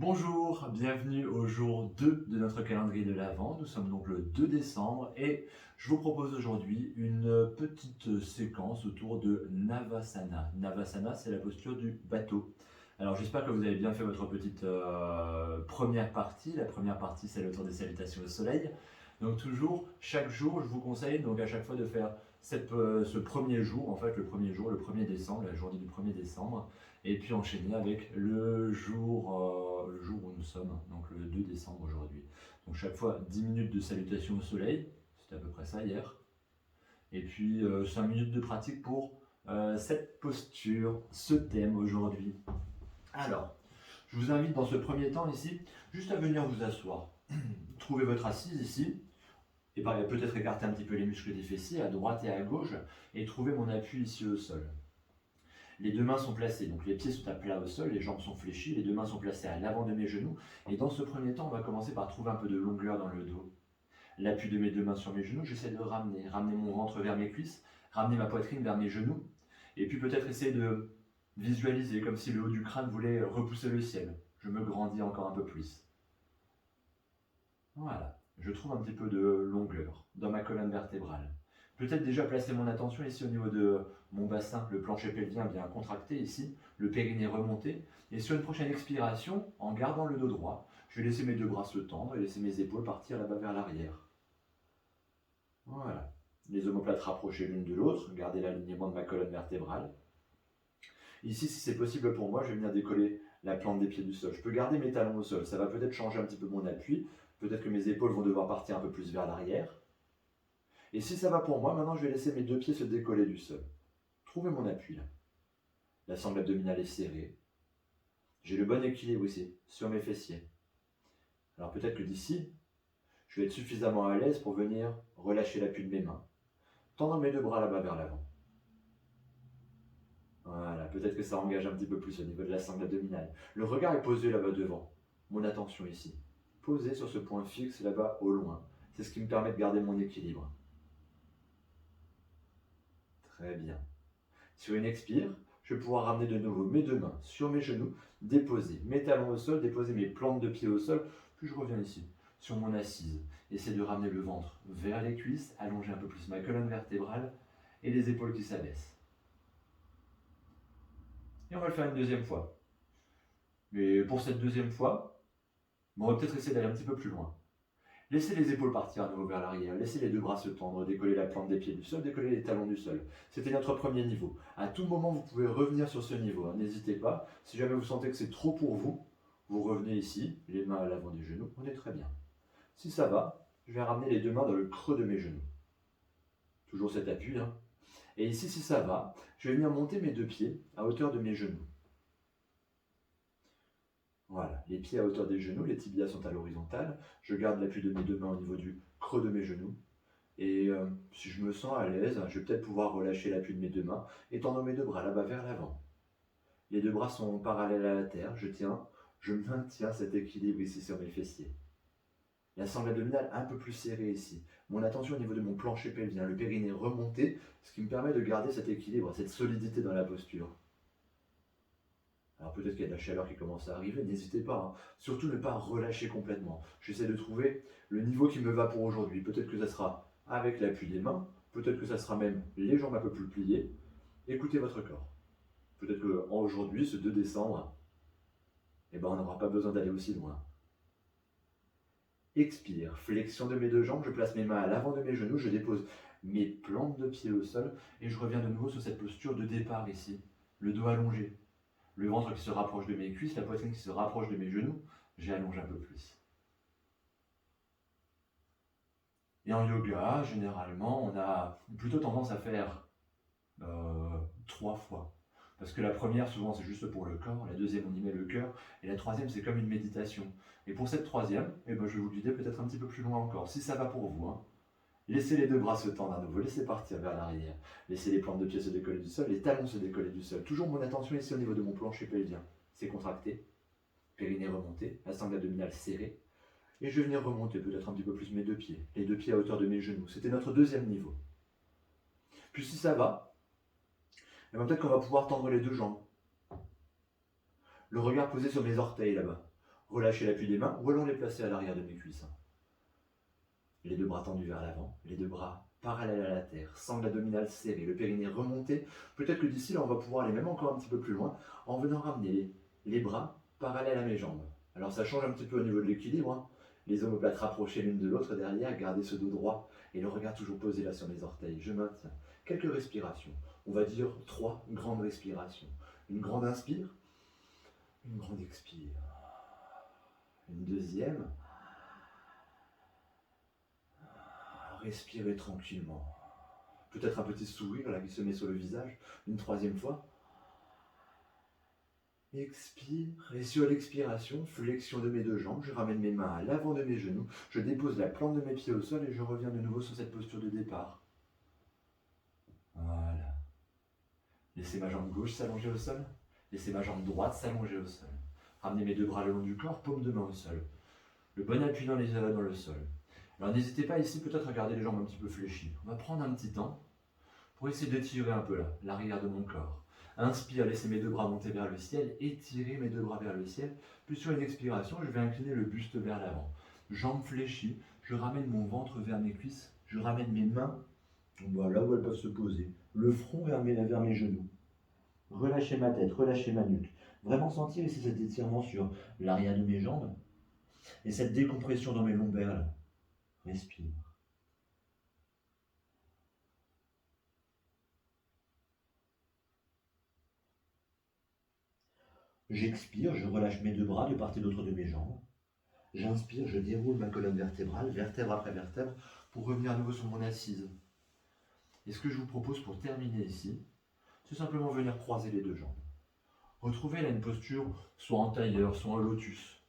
Bonjour, bienvenue au jour 2 de notre calendrier de l'Avent. Nous sommes donc le 2 décembre et je vous propose aujourd'hui une petite séquence autour de Navasana. Navasana, c'est la posture du bateau. Alors j'espère que vous avez bien fait votre petite première partie. La première partie, c'est le tour des salutations au soleil. Donc toujours, chaque jour, je vous conseille donc à chaque fois de faire ce premier jour, en fait le premier jour, le 1er décembre, la journée du 1er décembre, et puis enchaîner avec le jour où nous sommes, donc le 2 décembre aujourd'hui. Donc chaque fois 10 minutes de salutation au soleil, c'était à peu près ça hier, et puis 5 minutes de pratique pour cette posture, ce thème aujourd'hui. Alors, je vous invite dans ce premier temps ici, juste à venir vous asseoir. Trouvez votre assise ici, et peut-être écarter un petit peu les muscles des fessiers à droite et à gauche, et trouver mon appui ici au sol. Les deux mains sont placées, donc les pieds sont à plat au sol, les jambes sont fléchies, les deux mains sont placées à l'avant de mes genoux. Et dans ce premier temps, on va commencer par trouver un peu de longueur dans le dos. L'appui de mes deux mains sur mes genoux, j'essaie de ramener mon ventre vers mes cuisses, ramener ma poitrine vers mes genoux, et puis peut-être essayer de visualiser comme si le haut du crâne voulait repousser le ciel. Je me grandis encore un peu plus. Voilà, je trouve un petit peu de longueur dans ma colonne vertébrale. Peut-être déjà placer mon attention ici au niveau de mon bassin, le plancher pelvien bien contracté ici, le périnée remonté. Et sur une prochaine expiration, en gardant le dos droit, je vais laisser mes deux bras se tendre et laisser mes épaules partir là-bas vers l'arrière. Voilà. Les omoplates rapprochées l'une de l'autre, gardez l'alignement de ma colonne vertébrale. Ici, si c'est possible pour moi, je vais venir décoller la plante des pieds du sol. Je peux garder mes talons au sol, ça va peut-être changer un petit peu mon appui. Peut-être que mes épaules vont devoir partir un peu plus vers l'arrière. Et si ça va pour moi, maintenant je vais laisser mes deux pieds se décoller du sol. Trouvez mon appui là. La sangle abdominale est serrée. J'ai le bon équilibre ici, sur mes fessiers. Alors peut-être que d'ici, je vais être suffisamment à l'aise pour venir relâcher l'appui de mes mains. Tendre mes deux bras là-bas vers l'avant. Voilà, peut-être que ça engage un petit peu plus au niveau de la sangle abdominale. Le regard est posé là-bas devant. Mon attention ici. Posé sur ce point fixe là-bas au loin. C'est ce qui me permet de garder mon équilibre. Très bien. Sur une expire, je vais pouvoir ramener de nouveau mes deux mains sur mes genoux, déposer mes talons au sol, déposer mes plantes de pied au sol, puis je reviens ici, sur mon assise. Essayer de ramener le ventre vers les cuisses, allonger un peu plus ma colonne vertébrale et les épaules qui s'abaissent. Et on va le faire une deuxième fois. Mais pour cette deuxième fois, on va peut-être essayer d'aller un petit peu plus loin. Laissez les épaules partir à nouveau vers l'arrière, laissez les deux bras se tendre, décoller la plante des pieds du sol, décoller les talons du sol. C'était notre premier niveau. À tout moment, vous pouvez revenir sur ce niveau, n'hésitez pas. Si jamais vous sentez que c'est trop pour vous, vous revenez ici, les mains à l'avant des genoux, on est très bien. Si ça va, je vais ramener les deux mains dans le creux de mes genoux. Toujours cet appui. Et ici, si ça va, je vais venir monter mes deux pieds à hauteur de mes genoux. Voilà, les pieds à hauteur des genoux, les tibias sont à l'horizontale. Je garde l'appui de mes deux mains au niveau du creux de mes genoux. Et si je me sens à l'aise, je vais peut-être pouvoir relâcher l'appui de mes deux mains et tendre mes deux bras là-bas vers l'avant. Les deux bras sont parallèles à la terre, je maintiens cet équilibre ici sur mes fessiers. La sangle abdominale un peu plus serrée ici. Mon attention au niveau de mon plancher pelvien, le périnée remonté, ce qui me permet de garder cet équilibre, cette solidité dans la posture. Alors peut-être qu'il y a de la chaleur qui commence à arriver, n'hésitez pas. Surtout ne pas relâcher complètement. J'essaie de trouver le niveau qui me va pour aujourd'hui. Peut-être que ça sera avec l'appui des mains, peut-être que ça sera même les jambes un peu plus pliées. Écoutez votre corps. Peut-être qu'aujourd'hui, ce 2 décembre, on n'aura pas besoin d'aller aussi loin. Expire, flexion de mes deux jambes, je place mes mains à l'avant de mes genoux, je dépose mes plantes de pied au sol et je reviens de nouveau sur cette posture de départ ici. Le dos allongé. Le ventre qui se rapproche de mes cuisses, la poitrine qui se rapproche de mes genoux, j'allonge un peu plus. Et en yoga, généralement, on a plutôt tendance à faire 3 fois. Parce que la première, souvent, c'est juste pour le corps, la deuxième, on y met le cœur, et la troisième, c'est comme une méditation. Et pour cette troisième, je vais vous guider peut-être un petit peu plus loin encore, si ça va pour vous. Laissez les deux bras se tendre à nouveau, laissez partir vers l'arrière. Laissez les plantes de pied se décoller du sol, les talons se décoller du sol. Toujours mon attention ici au niveau de mon plancher pelvien. C'est contracté, périnée remonté, la sangle abdominale serrée. Et je vais venir remonter peut-être un petit peu plus mes deux pieds, les deux pieds à hauteur de mes genoux. C'était notre deuxième niveau. Puis si ça va, peut-être qu'on va pouvoir tendre les deux jambes. Le regard posé sur mes orteils là-bas. Relâchez l'appui des mains ou alors les placer à l'arrière de mes cuisses. Les deux bras tendus vers l'avant, les deux bras parallèles à la terre, sangle abdominale serrée, le périnée remonté. Peut-être que d'ici là, on va pouvoir aller même encore un petit peu plus loin en venant ramener les bras parallèles à mes jambes. Alors ça change un petit peu au niveau de l'équilibre, hein. Les omoplates rapprochées l'une de l'autre derrière, gardez ce dos droit et le regard toujours posé là sur mes orteils. Je maintiens. Quelques respirations. On va dire 3 grandes respirations. Une grande inspire, une grande expire. Une deuxième. Respirez tranquillement. Peut-être un petit sourire là qui se met sur le visage. Une troisième fois. Expire. Et sur l'expiration, flexion de mes deux jambes. Je ramène mes mains à l'avant de mes genoux. Je dépose la plante de mes pieds au sol et je reviens de nouveau sur cette posture de départ. Voilà. Laissez ma jambe gauche s'allonger au sol. Laissez ma jambe droite s'allonger au sol. Ramenez mes deux bras le long du corps, paume de main au sol. Le bon appui dans le sol. Alors n'hésitez pas ici peut-être à garder les jambes un petit peu fléchies. On va prendre un petit temps pour essayer d'étirer un peu là, l'arrière de mon corps. Inspire, laissez mes deux bras monter vers le ciel, étirez mes deux bras vers le ciel. Puis sur une expiration, je vais incliner le buste vers l'avant. Jambes fléchies, je ramène mon ventre vers mes cuisses, je ramène mes mains là où elles peuvent se poser. Le front vers mes genoux. Relâchez ma tête, relâchez ma nuque. Vraiment sentir ici cet étirement sur l'arrière de mes jambes et cette décompression dans mes lombaires là. Respire. J'expire, je relâche mes deux bras de part et d'autre de mes jambes. J'inspire, je déroule ma colonne vertébrale, vertèbre après vertèbre, pour revenir à nouveau sur mon assise. Et ce que je vous propose pour terminer ici, c'est simplement venir croiser les deux jambes. Retrouvez là une posture soit en tailleur, soit en lotus.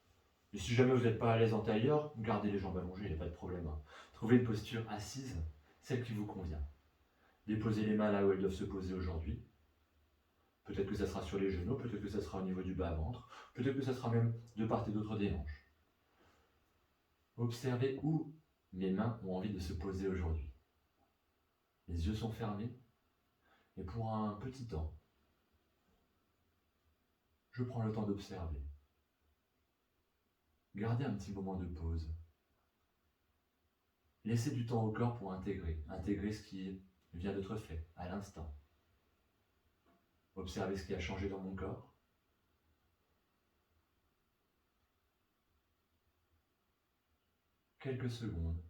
Et si jamais vous n'êtes pas à l'aise en tailleur, gardez les jambes allongées, il n'y a pas de problème. Trouvez une posture assise, celle qui vous convient. Déposez les mains là où elles doivent se poser aujourd'hui. Peut-être que ça sera sur les genoux, peut-être que ça sera au niveau du bas-ventre, peut-être que ça sera même de part et d'autre des hanches. Observez où mes mains ont envie de se poser aujourd'hui. Les yeux sont fermés et pour un petit temps, je prends le temps d'observer. Gardez un petit moment de pause. Laissez du temps au corps pour intégrer ce qui vient d'être fait à l'instant. Observez ce qui a changé dans mon corps. Quelques secondes.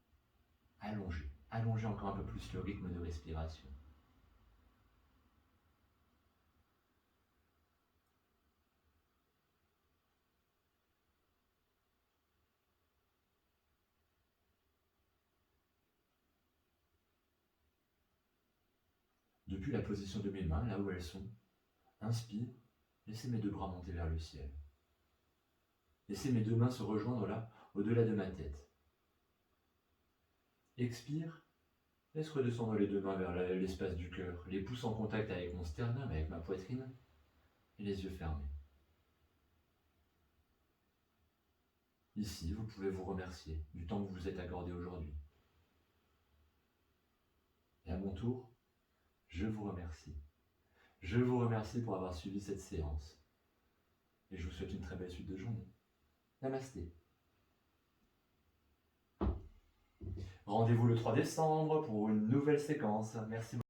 Allongez. Allongez encore un peu plus le rythme de respiration. Depuis la position de mes mains, là où elles sont, inspire, laissez mes deux bras monter vers le ciel. Laissez mes deux mains se rejoindre là, au-delà de ma tête. Expire, laisse redescendre les deux mains vers l'espace du cœur, les pouces en contact avec mon sternum, avec ma poitrine, et les yeux fermés. Ici, vous pouvez vous remercier du temps que vous vous êtes accordé aujourd'hui. Et à mon tour, je vous remercie. Je vous remercie pour avoir suivi cette séance. Et je vous souhaite une très belle suite de journée. Namasté. Rendez-vous le 3 décembre pour une nouvelle séquence. Merci beaucoup.